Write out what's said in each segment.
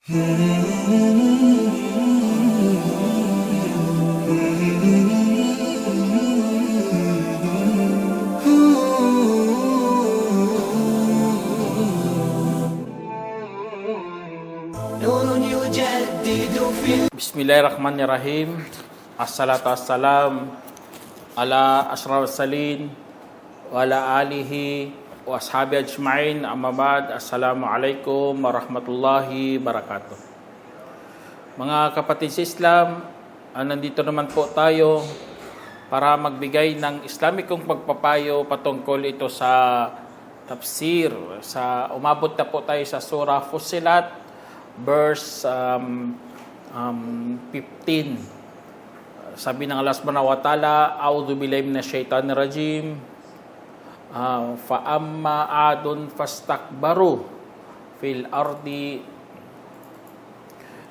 Bismillahirrahmanirrahim. Assalatu wassalam ala asyrafil salin wa ala alihi wa ashabi ajma'in. Amma ba'd. Assalamualaikum warahmatullahi wabarakatuh. Mga kapatid sa Islam, nandito naman po tayo para magbigay ng Islamikong pagpapayo patungkol ito sa tafsir. Umabot na po tayo sa Surah Fussilat, verse 15. Sabi ng Allah subhanahu wa ta'ala, A'udhu billahi minash shaitanir rajim, fa amma adun fastakbaru fil ardi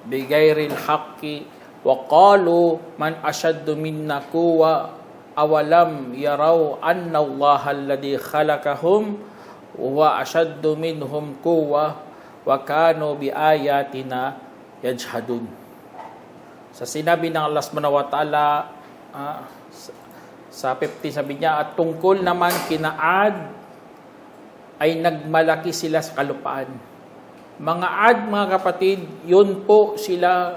bighairil haqqi wa qalu man ashaddu minna quwwa awalam yarau anna Allaha alladhi khalaqahum wa ashaddu minhum quwwa wa kanu bi ayatina yajhadun. Sa sinabi ng Allah subhanahu wa ta'ala sa 50, sabi niya, at tungkol naman kina Ad ay nagmalaki sila sa kalupaan. Mga Ad, mga kapatid, yun po sila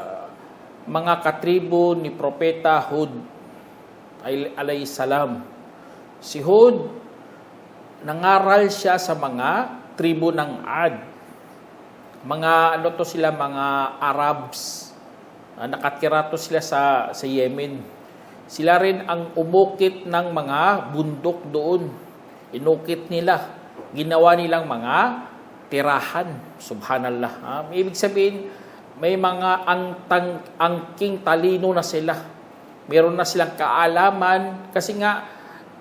mga katribo ni Propeta Hud alayhi salam. Si Hud, nangaral siya sa mga tribo ng Ad. Sila mga Arabs. Nakatira to sila sa Yemen. Sila rin ang umukit ng mga bundok doon. Inukit nila. Ginawa nilang mga tirahan. Subhanallah. Ibig sabihin, may mga angking talino na sila. Meron na silang kaalaman. Kasi nga,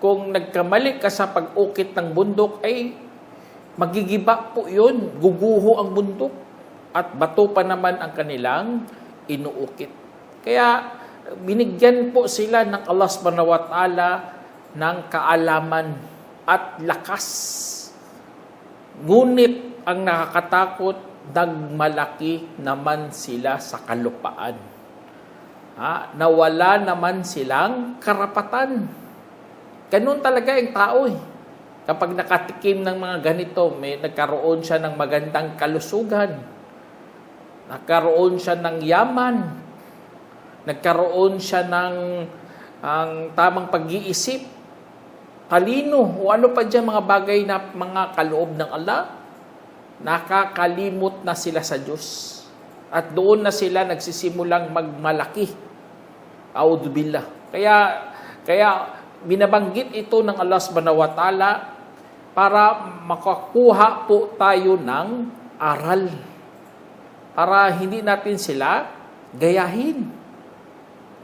kung nagkamali ka sa pag-ukit ng bundok, ay magigiba po yun. Guguho ang bundok. At bato pa naman ang kanilang inuukit. Kaya binigyan po sila ng Allah subhanahu wa ta'ala ng kaalaman at lakas. Ngunit ang nakakatakot, nagmalaki naman sila sa kalupaan. Nawala naman silang karapatan. Ganun talaga yung tao eh. Kapag nakatikim ng mga ganito, nagkaroon siya ng magandang kalusugan. Nagkaroon siya ng yaman. Nagkaroon siya ng tamang pag-iisip. Talino. O ano pa dyan mga bagay na mga kaloob ng Allah. Nakakalimot na sila sa Diyos. At doon na sila nagsisimulang magmalaki. A'udhu billah. Kaya binabanggit ito ng Allah subhanahu wa ta'ala para makakuha po tayo ng aral. Para hindi natin sila gayahin.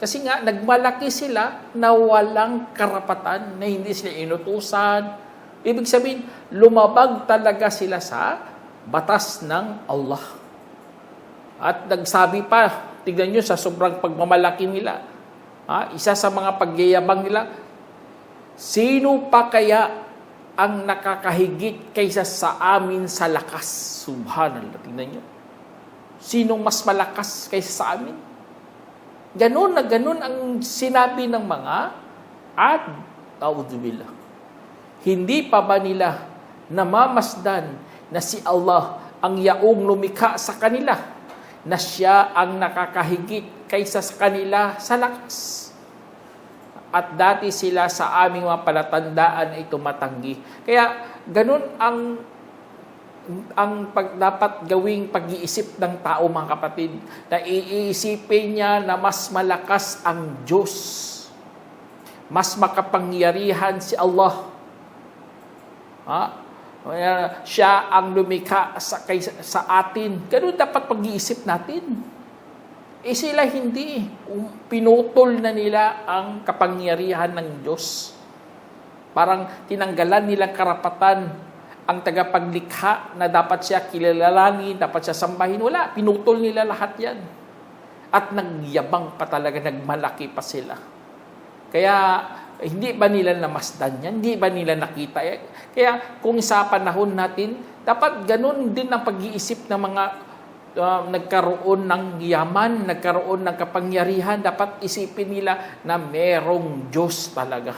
Kasi nga, nagmalaki sila na walang karapatan, na hindi sila inutusan. Ibig sabihin, lumabag talaga sila sa batas ng Allah. At nagsabi pa, tignan nyo sa sobrang pagmamalaki nila, isa sa mga pagyayabang nila, sino pa kaya ang nakakahigit kaysa sa amin sa lakas? Subhanallah, tignan nyo. Sinong mas malakas kaysa sa amin? Ganun na ganun ang sinabi ng mga Ad. A'udzubillah. Hindi pa ba nila namamasdan na si Allah ang yaong lumikha sa kanila, na siya ang nakakahigit kaysa sa kanila sa lakas? At dati sila sa aming mga palatandaan ay tumatanggi. Kaya ganun ang dapat gawing pag-iisip ng tao, mga kapatid, na iisipin niya na mas malakas ang Diyos, mas makapangyarihan si Allah. Siya ang lumikha sa atin. Ganun dapat pag-iisip natin. Sila hindi. Pinutol na nila ang kapangyarihan ng Diyos. Parang tinanggalan nilang karapatan ang tagapaglikha na dapat siya kilalanin, dapat siya sambahin. Wala, pinutol nila lahat yan. At nagyabang pa talaga, nagmalaki pa sila. Kaya hindi ba nila namasdan yan? Hindi ba nila nakita yan? Kaya kung sa panahon natin, dapat ganun din ang pag-iisip ng mga nagkaroon ng yaman, nagkaroon ng kapangyarihan, dapat isipin nila na merong Diyos talaga.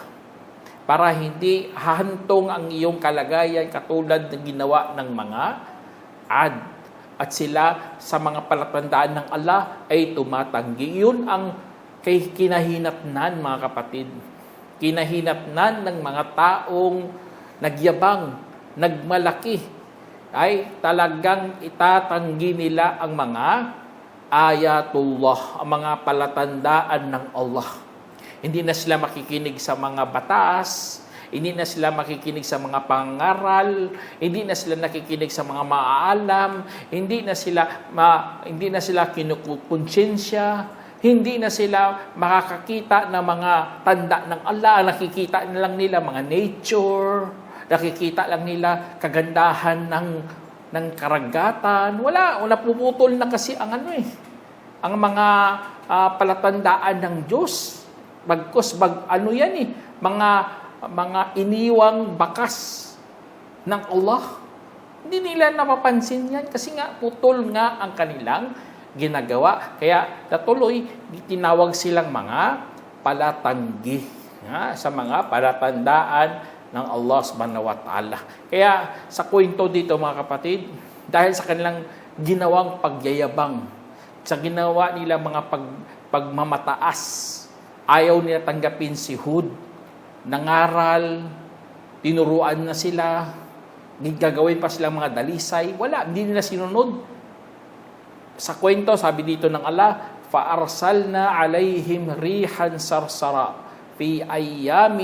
Para hindi hahantong ang iyong kalagayan katulad ng ginawa ng mga Ad. At sila sa mga palatandaan ng Allah ay tumatanggi. Yun ang kinahinatnan, mga kapatid. Kinahinatnan ng mga taong nagyabang, nagmalaki, ay talagang itatanggi nila ang mga ayatullah, ang mga palatandaan ng Allah. Hindi na sila makikinig sa mga batas, hindi na sila makikinig sa mga pangaral, hindi na sila nakikinig sa mga maaalam, hindi na sila kinukonsensya, hindi na sila makakakita ng mga tanda ng Allah, nakikita na lang nila mga nature, nakikita lang nila kagandahan ng karagatan. Wala, puputol na kasi ang ang mga palatandaan ng Diyos. Bagkus mga iniwang bakas ng Allah. Hindi nila napapansin yan kasi nga putol nga ang kanilang ginagawa. Kaya natuloy tinawag silang mga palatanggi sa mga palatandaan ng Allah subhanahu wa ta'ala. Kaya sa kwento dito, mga kapatid, dahil sa kanilang ginawang pagyayabang, sa ginawa nila mga pagmamataas, ayaw nila tanggapin si Hud, nangaral, tinuruan na sila, gagawin pa silang mga dalisay, wala, hindi nila sinunod. Sa kwento, sabi dito ng Allah, فَأَرْسَلْنَا عَلَيْهِمْ رِيحًا سَرْسَرًا فِي أَيَّامٍ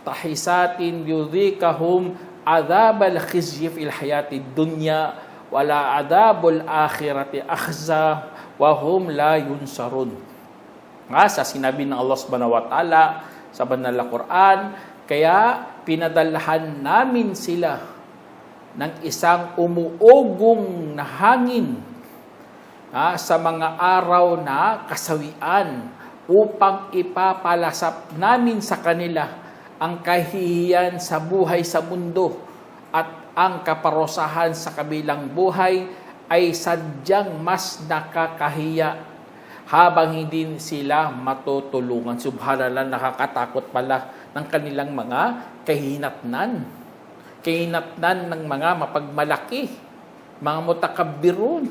tahisatin yudhikahum adhabal khizyi fil hayatid dunya wala adhabul akhirati akhza wa hum la yunsarun. Sa sinabi ng Allah subhanahu wa ta'ala sa banal na Quran, kaya pinadalhan namin sila ng isang umuugong na hangin sa mga araw na kasawian upang ipapalasap namin sa kanila ang kahihiyan sa buhay sa mundo at ang kaparusahan sa kabilang buhay ay sadyang mas nakakahiya habang hindi sila matutulungan. Subhanallah, nakakatakot pala ng kanilang mga kahinatnan. Kahinatnan ng mga mapagmalaki, mga mutakabbirun.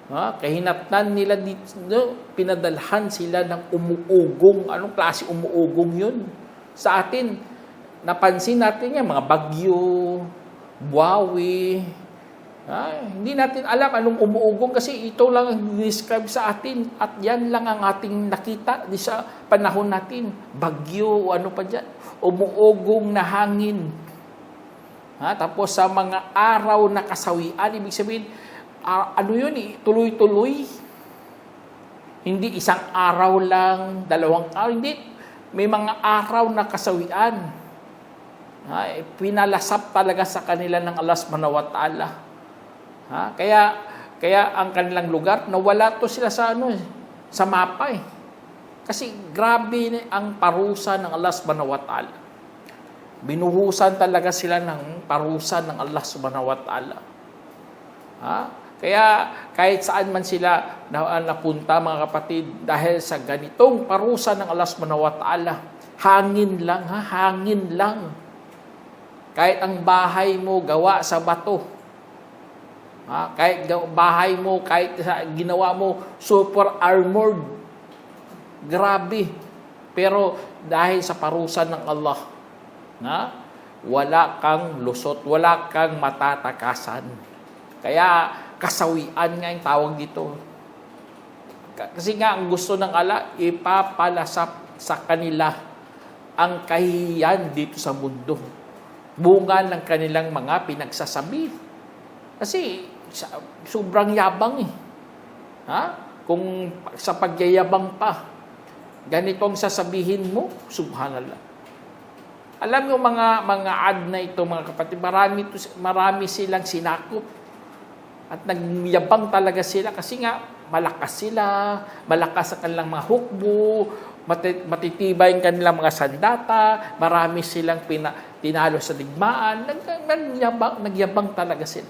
Kahinatnan nila dito, pinadalhan sila ng umuugong. Anong klase umuugong yun? Sa atin, napansin natin yan, mga bagyo, buwawi. Hindi natin alam anong umuugong kasi ito lang ang describe sa atin at yan lang ang ating nakita di sa panahon natin. Bagyo, ano pa dyan? Umuugong na hangin. Tapos sa mga araw na kasawian, ibig sabihin, tuloy-tuloy. Hindi isang araw lang, dalawang araw, hindi. May mga araw na kasawian. Pinalasap talaga sa kanila ng Allah subhanahu wa ta'ala. Kaya ang kanilang lugar, nawala to sila sa mapa eh. Kasi grabe ang parusa ng Allah subhanahu wa ta'ala. Binuhusan talaga sila ng parusa ng Allah subhanahu wa ta'ala. Kaya kahit saan man sila napunta, mga kapatid, dahil sa ganitong parusa ng Allah subhanahu wa ta'ala, hangin lang. Kahit ang bahay mo gawa sa bato, kahit bahay mo, kahit ginawa mo super armored, grabe. Pero dahil sa parusa ng Allah, wala kang lusot, wala kang matatakasan. Kaya kasawian nga yung tawag dito. Kasi nga ang gusto ng Allah, ipapalasap sa kanila ang kahihiyan dito sa mundo. Bunga ng kanilang mga pinagsasabi. Kasi sobrang yabang eh. Kung sa pagyayabang pa, ganito ang sasabihin mo, subhanallah. Alam mo mga ad na ito, mga kapatid, marami silang sinakop. At nagyabang talaga sila kasi nga malakas sila, malakas sa kanilang mga hukbo, matitibay ang kanilang mga sandata, marami silang tinalo sa digmaan, nagyabang talaga sila.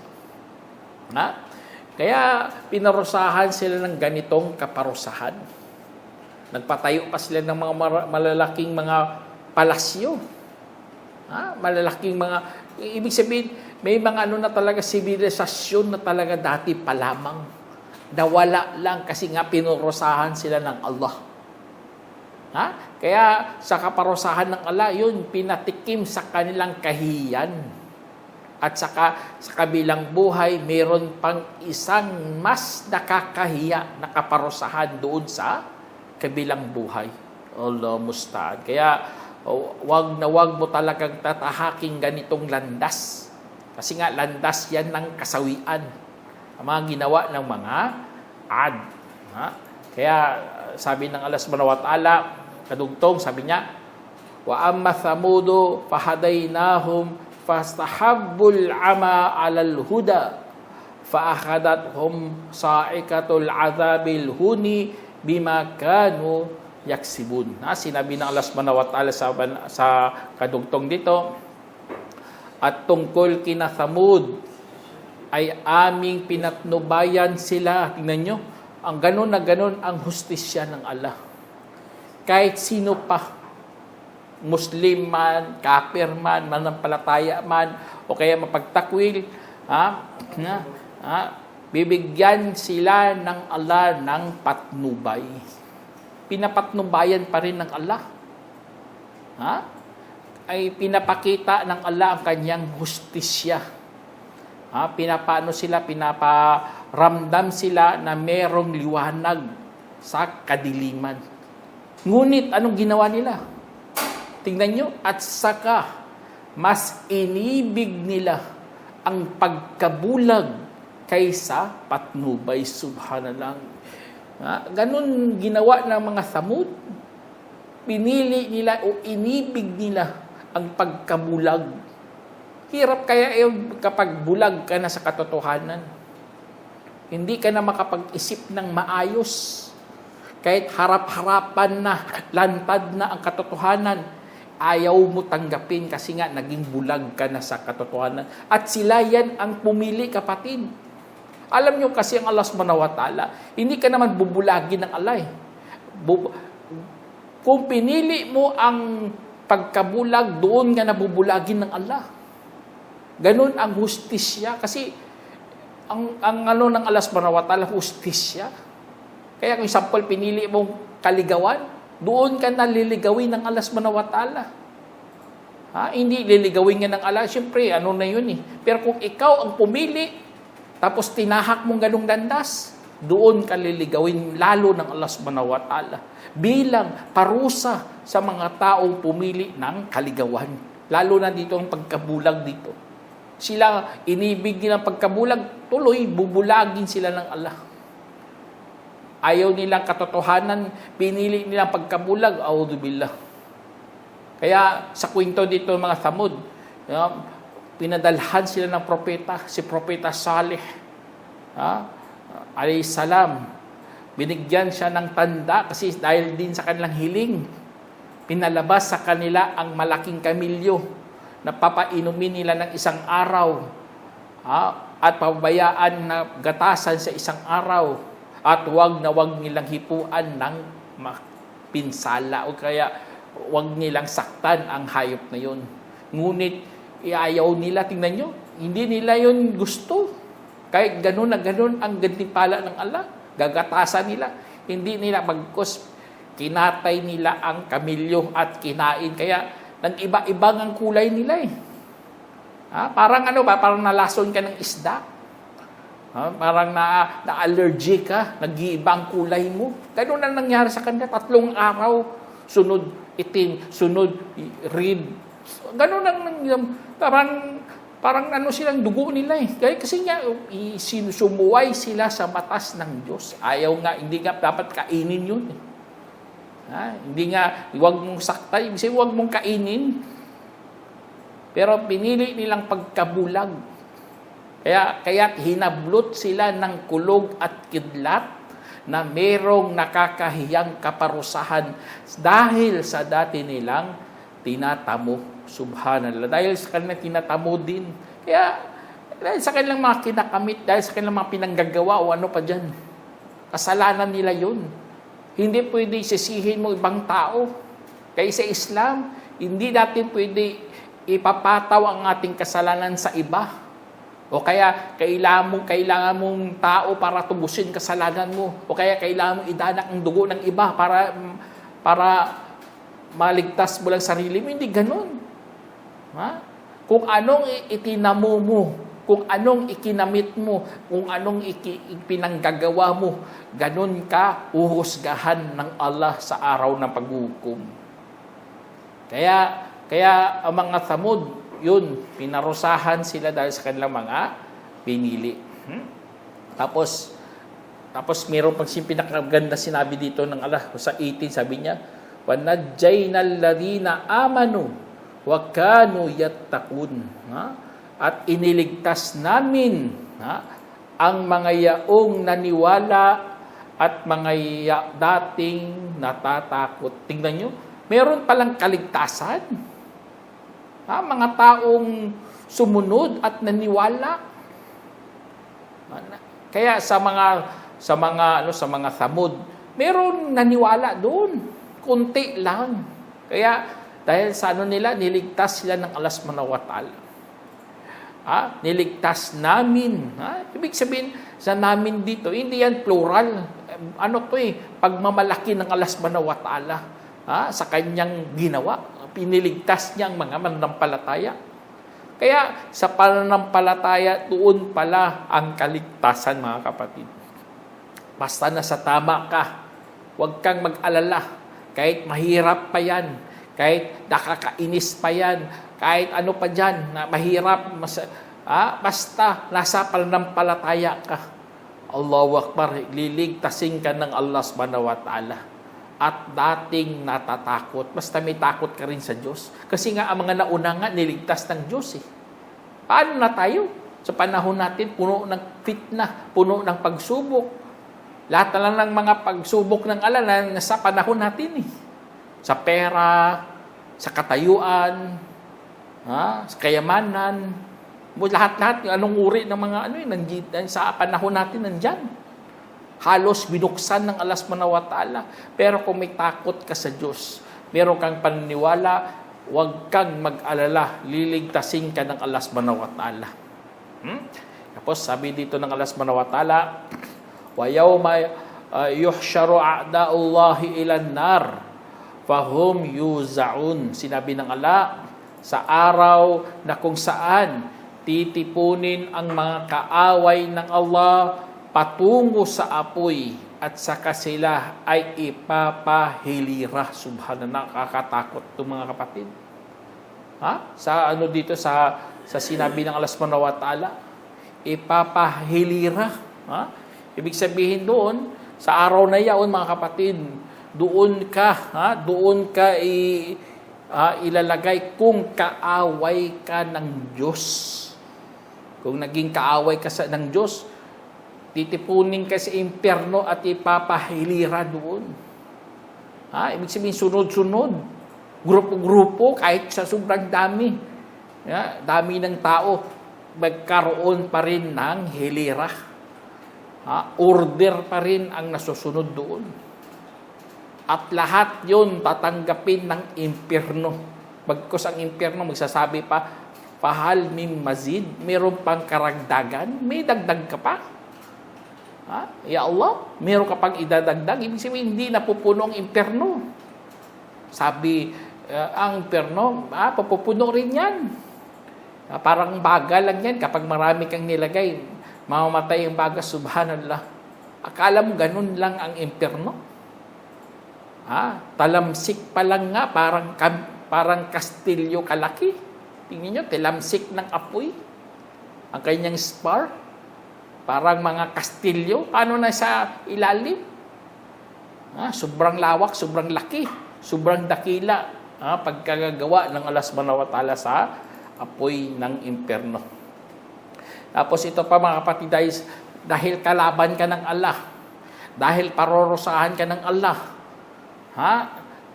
Kaya pinarusahan sila ng ganitong kaparusahan. Nagpatayo pa sila ng mga malalaking mga palasyo. Malalaking mga, ibig sabihin, may mga na talaga sibilisasyon na talaga dati pa lamang. Nawala lang kasi nga pinurusahan sila ng Allah. Kaya sa kaparusahan ng Allah, yun, pinatikim sa kanilang kahiyan. At saka sa kabilang buhay, mayroon pang isang mas nakakahiya na kaparusahan doon sa kabilang buhay. Allah musta'an. Kaya wag mo talagang tatahaking ganitong landas. Kasi nga landas yan ng kasawian. Ang mga ginawa ng mga Ad. Kaya sabi ng Allah subhanahu wa ta'ala, kadugtong, sabi niya, wa amma thamudu fahadaynahum fastahabbul ama alal huda faakhadathum sa'ikatul azabil huni bima kanu yaksibun. Sinabi ng Allah subhanahu wa ta'ala sa kadugtong dito, at tungkol kina Thamud ay aming pinatnubayan sila. Tingnan nyo, ang ganon na ganon ang hustisya ng Allah. Kahit sino pa, Muslim man, kafir man, manampalataya man, o kaya mapagtakwil, bibigyan sila ng Allah ng patnubay. Pinapatnubayan pa rin ng Allah. Ay pinapakita ng Allah ang kanyang hustisya. Pinaparamdam sila na merong liwanag sa kadiliman. Ngunit anong ginawa nila? Tingnan nyo, at saka mas inibig nila ang pagkabulag kaysa patnubay. Subhanallah. Ganun ginawa ng mga Thamud. Pinili nila o inibig nila ang pagkabulag. Hirap kaya kapag bulag ka na sa katotohanan. Hindi ka na makapag-isip ng maayos. Kahit harap-harapan na, lantad na ang katotohanan, ayaw mo tanggapin kasi nga naging bulag ka na sa katotohanan. At sila yan ang pumili, kapatid. Alam nyo kasi ang Allah subhanahu wa ta'ala, hindi ka naman bubulagin ng Allah. Kung pinili mo ang pagkabulag, doon nga nabubulagin ng Allah. Ganun ang hustisya. Kasi ang ng Allah subhanahu wa ta'ala, hustisya. Kaya kung example, pinili mong kaligawan, doon ka naliligawin ng Allah subhanahu wa ta'ala. Hindi liligawin nga ng Allah. Siyempre, na yun eh. Pero kung ikaw ang pumili, tapos tinahak mong ganung landas, doon ka liligawin lalo ng Allah subhanahu wa ta'ala. Bilang parusa sa mga taong pumili ng kaligawan. Lalo na dito ang pagkabulag dito. Sila inibig ng pagkabulag, tuloy bubulagin sila ng Allah. Ayaw nilang katotohanan, pinili nilang pagkabulag, a'udhu billah. Kaya sa kwento dito mga Thamud, pinadalhan sila ng propeta, si Propeta Salih, alayhi salam. Binigyan siya ng tanda kasi dahil din sa kanilang hiling, pinalabas sa kanila ang malaking kamilyo na papainumin nila ng isang araw at pabayaan na gatasan sa isang araw. At wag nilang hipuan ng pinsala o kaya wag nilang saktan ang hayop na yun. Ngunit iayaw nila, tingnan nyo, hindi nila yun gusto. Kahit ganun na ganun ang gantimpala ng Allah, gagatasan nila. Hindi nila bagkos, kinatay nila ang kamilyo at kinain. Kaya nag-iba-ibang ang kulay nila eh. Parang parang nalason ka ng isda. Parang na-allergy ka, nag-iibang kulay mo. Ganun na nangyari sa kanila. 3 araw, sunod itim, sunod red. Ganun ang parang silang dugo nila eh. Kasi nga, sumuway sila sa batas ng Diyos. Ayaw nga, hindi nga dapat kainin yun eh. Hindi nga, huwag mong saktay, kasi huwag mong kainin. Pero pinili nilang pagkabulag. Kaya hinablot sila ng kulog at kidlat na merong nakakahiyang kaparusahan dahil sa dati nilang tinatamo. Subhanallah. Dahil sa kanila tinatamo din. Kaya Dahil sa kanilang mga kinakamit, dahil sa kanilang mga pinanggagawa o ano pa dyan. Kasalanan nila yun. Hindi pwede sisihin mo ibang tao. Kaya sa Islam, hindi natin pwede ipapataw ang ating kasalanan sa iba. O kaya kailangan mong tao para tubusin kasalanan mo. O kaya kailangan mong idanak ang dugo ng iba para maligtas mo lang sarili mo. Hindi ganun. Ha? Kung anong itinamo mo, kung anong ikinamit mo, kung anong ipinanggagawa mo, ganun ka uhusgahan ng Allah sa araw ng paghukom. Kaya ang mga Thamud, yun, pinarusahan sila dahil sa kanilang mga pinili. Tapos mayroon pang pinakaganda sinabi dito ng Allah sa 18, sabi niya, وَنَجَّيْنَا الَّذِينَ آمَنُوا وَكَانُوا يَتَّقُونَ. At iniligtas namin ang mga yaong naniwala at mga dating natatakot. Tingnan nyo, meron palang kaligtasan. Mga taong sumunod at naniwala. Kaya sa mga Thamud, meron naniwala doon. Kunti lang. Kaya dahil sa nila, niligtas sila ng Allah subhanahu wa ta'ala. Niligtas namin. Ibig sabihin, sa namin dito, hindi yan plural. Pagmamalaki ng Allah subhanahu wa ta'ala sa kanyang ginawa. Piniligtas niya ang mga mananampalataya. Kaya sa pananampalataya, doon pala ang kaligtasan, mga kapatid. Basta nasa tama ka, huwag kang mag-alala. Kahit mahirap pa yan, kahit nakakainis pa yan, kahit ano pa dyan, na mahirap, basta nasa pananampalataya ka. Allahu Akbar, liligtasin ka ng Allah subhanahu wa ta'ala. At dating natatakot, basta may takot ka rin sa Diyos. Kasi nga, ang mga nauna nga, niligtas ng Diyos eh. Paano na tayo? Sa panahon natin, puno ng fitna, puno ng pagsubok. Lahat na lang ng mga pagsubok ng Allah na nasa panahon natin eh. Sa pera, sa katayuan, sa kayamanan, lahat-lahat, anong uri ng mga sa panahon natin nandyan. Halos binuksan ng Allah subhanahu wa ta'ala. Pero kung may takot ka sa Diyos, meron kang paniniwala, huwag kang mag-alala, liligtasin ka ng Allah subhanahu wa ta'ala. Tapos sabi dito ng Allah subhanahu wa ta'ala, وَيَوْمَ يُحْشَرُ أَعْدَاءُ اللَّهِ إِلَى النَّارِ فَهُمْ يُوزَعُونَ. Sinabi ng Allah, sa araw na kung saan titipunin ang mga kaaway ng Allah patungo sa apoy at saka sila ay ipapahilira. Subhanallah, nakakatakot itong mga kapatid. Sa dito sa sinabi ng Allah subhanahu wa ta'ala, ipapahilira. Ibig sabihin doon, sa araw na yaon mga kapatid, doon ka ilalagay kung kaaway ka ng Diyos. Kung naging kaaway ka ng Diyos, titipunin ka sa impyerno at ipapahilira doon. Ibig sabihin, sunod-sunod. Grupo-grupo, kahit sa sobrang dami. Dami ng tao, magkaroon pa rin ng hilira. Order pa rin ang nasusunod doon. At lahat yon tatanggapin ng impyerno. Bagkus ang impyerno, magsasabi pa, pahal min mazid, meron pang karagdagan, may dagdag ka pa. Ya Allah, meron ka pang idadagdag. Ibig sabihin, hindi napupuno ang impyerno. Sabi, ang impyerno, papupuno rin yan. Parang baga lang yan. Kapag marami kang nilagay, mamamatay ang baga, subhanallah. Akala mo ganun lang ang impyerno? Talamsik pa lang nga, parang kastilyo kalaki. Tingnan nyo, talamsik ng apoy. Ang kanyang spark, parang mga kastilyo. Paano na sa ilalim? Sobrang lawak, sobrang laki, sobrang dakila. Pagkagagawa ng Allah subhanahu wa ta'ala sa apoy ng impyerno. Tapos ito pa mga kapatid, dahil kalaban ka ng Allah, dahil parorosahan ka ng Allah,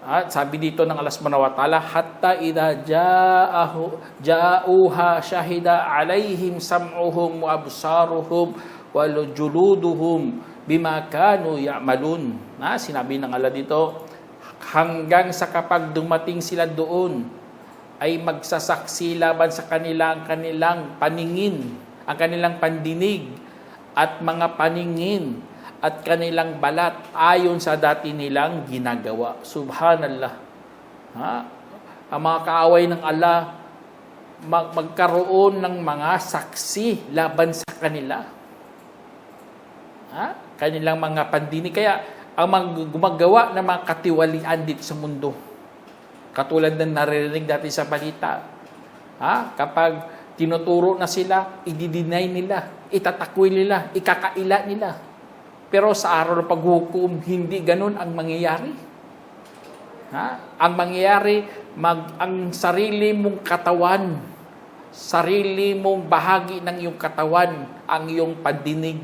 Sabi dito ng Allah subhanahu wa ta'ala, hatta idha ja'uha syahida alaihim sam'uhum wa absaruhum wa juluduhum bima kanu ya'malun. Sinabi ng Allah dito, hanggang sa kapag dumating sila doon, ay magsasaksi laban sa kanilang paningin, ang kanilang pandinig at mga paningin at kanilang balat ayon sa dati nilang ginagawa. Subhanallah. Ang mga kaaway ng Allah magkaroon ng mga saksi laban sa kanila. Kanilang mga pandinig. Kaya ang mga gumagawa ng mga katiwalian dito sa mundo, katulad ng naririnig dati sa balita, kapag tinuturo na sila, i-deny nila, itatakwil nila, ikakaila nila. Pero sa araw ng paghukom, hindi ganun ang mangyayari. Ang mangyayari, ang sarili mong katawan, sarili mong bahagi ng iyong katawan, ang iyong pandinig,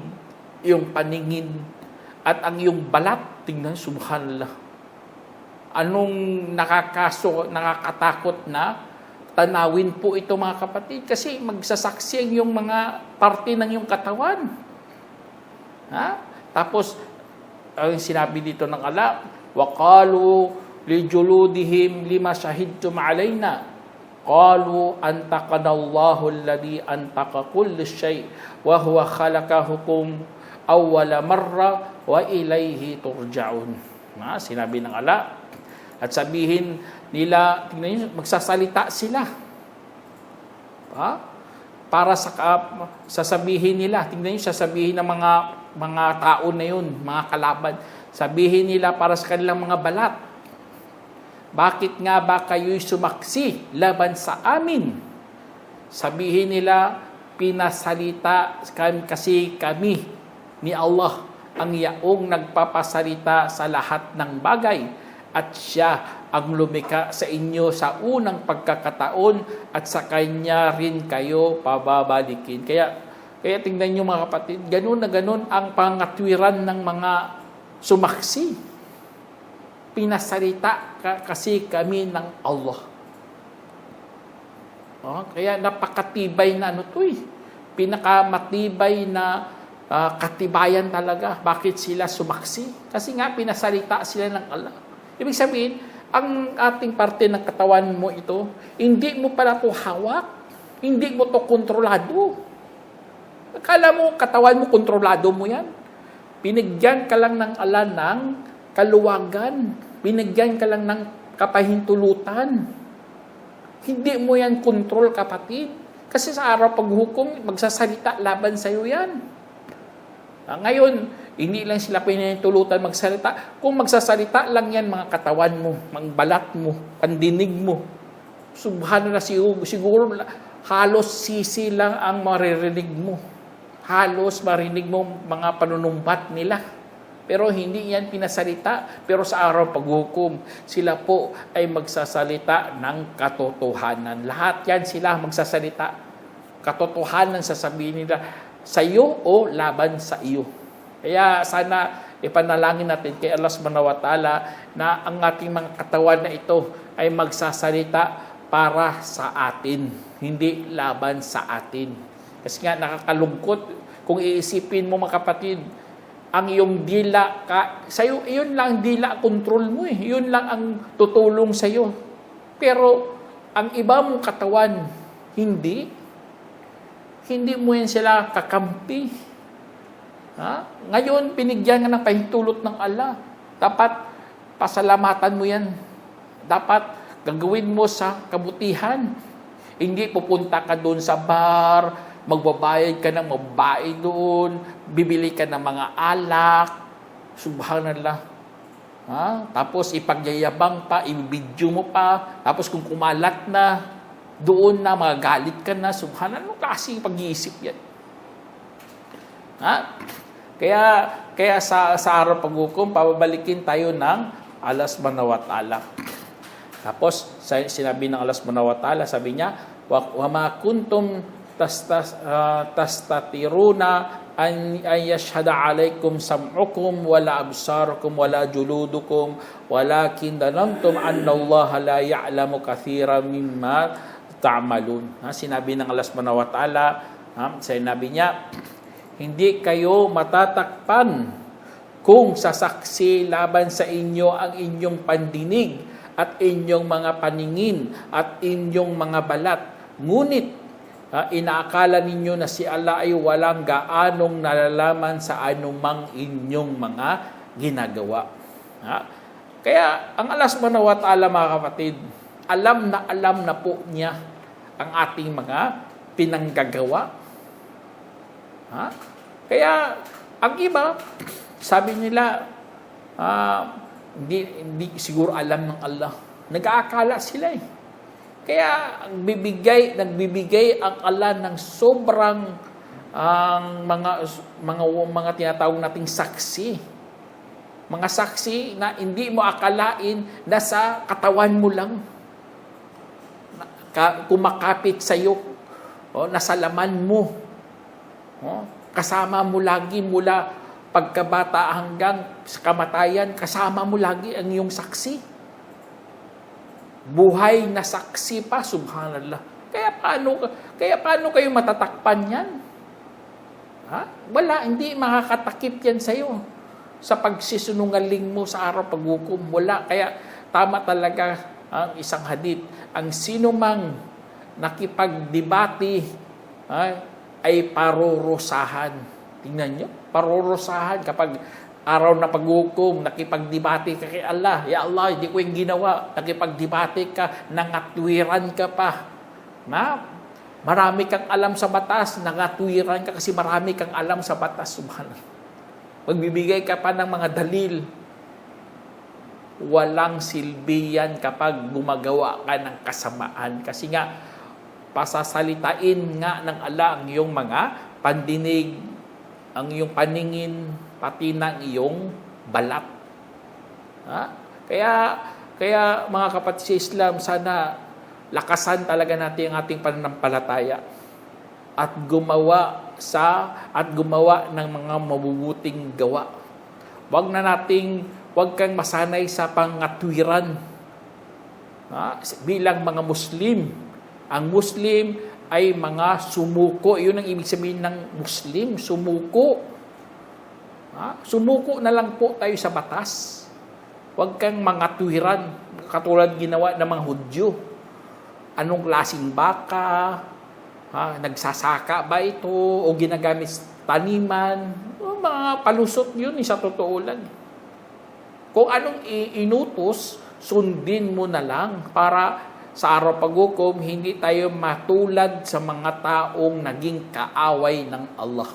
iyong paningin, at ang iyong balat. Tingnan, subhanallah. Anong nakakatakot na tanawin po ito, mga kapatid? Kasi magsasaksi ang iyong mga parte ng iyong katawan. Tapos, ang sinabi dito ng Allah, وَقَالُوا لِجُلُودِهِمْ لِمَا شَهِدْتُمْ عَلَيْنَا قَالُوا أَنْتَقَنَا اللَّهُ الَّذِي أَنْتَقَ كُلَّ شَيْءٍ وَهُوَ خَلَقَكُمْ أَوَّلَ مَرَّةٍ وَإِلَيْهِ تُرْجَعُونَ. Sinabi ng Allah. At sabihin nila, tingnan niyo, magsasalita sila. Para sasabihin nila, tingnan niyo, sasabihin ng mga tao na yun, mga kalaban, sabihin nila para sa kanilang mga balat, bakit nga ba kayo'y sumaksi laban sa amin? Sabihin nila, pinasalita kasi kami ni Allah ang yaong nagpapasalita sa lahat ng bagay, at siya ang lumikha sa inyo sa unang pagkakataon, at sa Kanya rin kayo pababalikin. Kaya tingnan nyo, mga kapatid, ganun na ganun ang pangatwiran ng mga sumaksi. Pinasalita kasi kami ng Allah. Kaya napakatibay na pinakamatibay na katibayan talaga. Bakit sila sumaksi? Kasi nga pinasalita sila ng Allah. Ibig sabihin, ang ating parte ng katawan mo ito, hindi mo pala ito hawak, hindi mo ito kontrolado. Akala mo, katawan mo, kontrolado mo yan. Binigyan ka lang ng Allah ng kaluwagan. Binigyan ka lang ng kapahintulutan. Hindi mo yan kontrol, kapatid. Kasi sa araw paghukom, magsasalita laban sa iyo yan. Ngayon, hindi lang sila pinahintulutan magsalita. Kung magsasalita lang yan, mga katawan mo, mga balat mo, pandinig mo, subhanallah, siguro halos sisi lang ang maririnig mo. Halos marinig mo mga panunumbat nila. Pero hindi yan pinasalita. Pero sa araw paghukom, sila po ay magsasalita ng katotohanan. Lahat yan sila magsasalita. Katotohanan sasabihin nila sa iyo o laban sa iyo. Kaya sana ipanalangin natin kay Allah subhanahu wa ta'ala na ang ating mga katawan na ito ay magsasalita para sa atin, hindi laban sa atin. Kasi nga nakakalungkot kung iisipin mo, mga kapatid, ang iyong dila, sa'yo, iyon lang dila control mo eh. Yun lang ang tutulong sa'yo. Pero ang iba mong katawan, hindi mo yan sila kakampi. Ngayon, pinigyan ka ng pahintulot ng Allah. Dapat pasalamatan mo yan. Dapat gagawin mo sa kabutihan. Hindi pupunta ka doon sa bar, magbabayad ka ng mabae doon, bibili ka ng mga alak, subhanallah. Tapos ipagyayabang pa, i-video mo pa, tapos kung kumalat na, doon na, magagalit ka na, subhanallah, anong klaseng pag-iisip yan? Kaya sa araw paghukom, pababalikin tayo ng Allah subhanahu wa ta'ala. Tapos, sinabi ng Allah subhanahu wa ta'ala, sabi niya, wa ma kuntum tastatiruna an yashhada alaykum sam'ukum wala absarukum wala juludukum walakin dhanantum anna Allah la ya'lamu kathiran mimma ta'malun. Sinabi ng Allah subhanahu wa ta'ala, sinabi niya, hindi kayo matatakpan kung sasaksi laban sa inyo ang inyong pandinig at inyong mga paningin at inyong mga balat. Ngunit inaakala ninyo na si Allah ay walang gaanong nalalaman sa anumang inyong mga ginagawa. Kaya ang Allah subhanahu wa ta'ala, mga kapatid, alam na po niya ang ating mga pinanggagawa. Kaya ang iba, sabi nila, hindi siguro alam ng Allah. Nag-aakala sila eh. Kaya nagbibigay ang Allah ng sobrang mga tinatawag nating saksi. Mga saksi na hindi mo akalain na sa katawan mo lang. Kumakapit sa iyo, nasa laman mo. Kasama mo lagi mula pagkabata hanggang sa kamatayan, kasama mo lagi ang iyong saksi. Buhay na saksi pa, subhanallah. Kaya paano kayo matatakpan yan? Wala, hindi makakatakip yan sa iyo. Sa pagsisunungaling mo sa araw paghukom, wala. Kaya tama talaga ang isang hadith. Ang sino mang nakipagdebate ay parurusahan. Tingnan nyo, parurusahan kapag araw na paghukom, nakipagdebate ka kay Allah. Ya Allah, hindi ko yung ginawa. Nakipagdebate ka, nangatwiran ka pa. Marami kang alam sa batas, nangatwiran ka kasi marami kang alam sa batas. Subhanallah. Magbibigay ka pa ng mga dalil. Walang silbi yan kapag gumagawa ka ng kasamaan. Kasi nga, pasasalitain nga ng Allah ang iyong mga pandinig, ang iyong paningin, pati ng iyong balat. Kaya mga kapatid sa Islam, sana lakasan talaga natin ang ating pananampalataya at gumawa ng mga mabubuting gawa. Huwag kang masanay sa pangatwiran. Bilang mga Muslim, ang Muslim ay mga sumuko. Yun ang ibig sabihin ng Muslim, sumuko. Sumuko na lang po tayo sa batas. Huwag kang mangatwiran, katulad ginawa ng mga Hudyo. Anong klaseng baka? Nagsasaka ba ito? O ginagamit taniman? Mga palusot yun, sa totoo lang. Kung anong inutos, sundin mo na lang para sa araw paghukom, hindi tayo matulad sa mga taong naging kaaway ng Allah.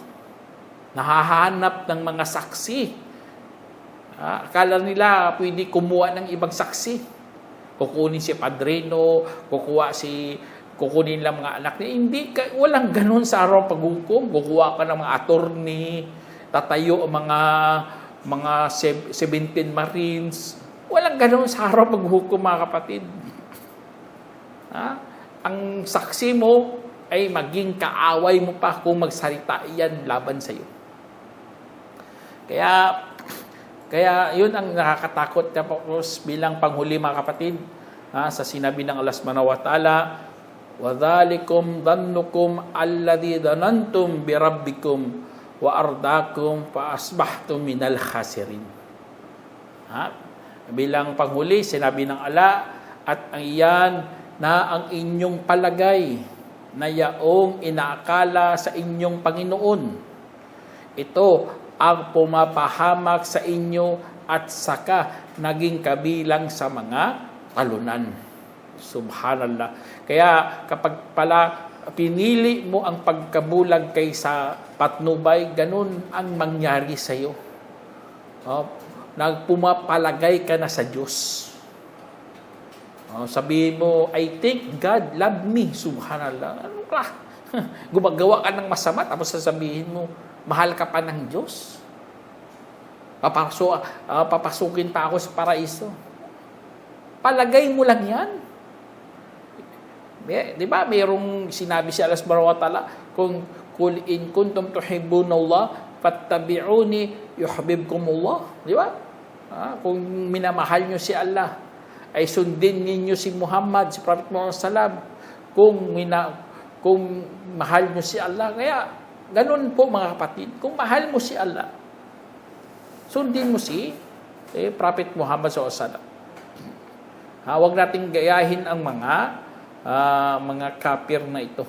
Nahahanap ng mga saksi. Akala nila pwede kumuha ng ibang saksi. Kukunin si padrino, kukunin lang mga anak niya. Hindi, walang ganun sa araw paghukom. Kukuha ka ng mga attorney, tatayo ang mga 17 Marines. Walang ganun sa araw paghukom, mga kapatid. Ang saksi mo ay maging kaaway mo pa kung magsalita yan laban sa iyo. Kaya yun ang nakakatakot tapos bilang panghuli, mga kapatid, sa sinabi ng Allah subhanahu wa ta'ala, وَذَلِكُمْ ظَنُّكُمْ الَّذِي ظَنَنْتُمْ بِرَبِّكُمْ وَأَرْدَاكُمْ فَأَصْبَحْتُمْ مِنَ الْخَاسِرِينَ. Bilang panghuli, sinabi ng Allah, at ang iyan na ang inyong palagay na yaong inaakala sa inyong Panginoon. Ito ang pumapahamak sa inyo at saka naging kabilang sa mga talunan. Subhanallah. Kaya kapag pala pinili mo ang pagkabulag kaysa patnubay, ganun ang mangyari sa iyo. Nagpumapalagay ka na sa Diyos. Sabihin mo, I think God love me. Subhanallah. Ano ka? Gumagawa ka ng masama, tapos sasabihin mo, mahal ka pa ng Diyos. Papasukin pa ako sa paraiso. Palagay mo lang yan. Di ba? Mayroong sinabi si Allah subhanahu wa ta'ala, kung Qul in kuntum tuhibbunallah fattabi'uni yuhibbukumullah. Di ba? Kung minamahal nyo si Allah, ay sundin ninyo si Muhammad, si Prophet Muhammad sallam. Kung mahal nyo si Allah, kaya ganun po mga kapatid. Kung mahal mo si Allah, sundin mo si Prophet Muhammad sallam. Huwag nating gayahin ang mga kafir na ito.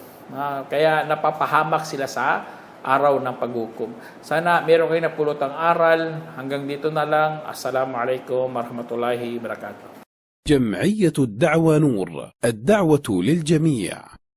Kaya napapahamak sila sa araw ng paghukom. Sana meron kayo napulotang aral. Hanggang dito na lang. Assalamualaikum warahmatullahi wabarakatuh. جمعية الدعوة نور، الدعوة للجميع.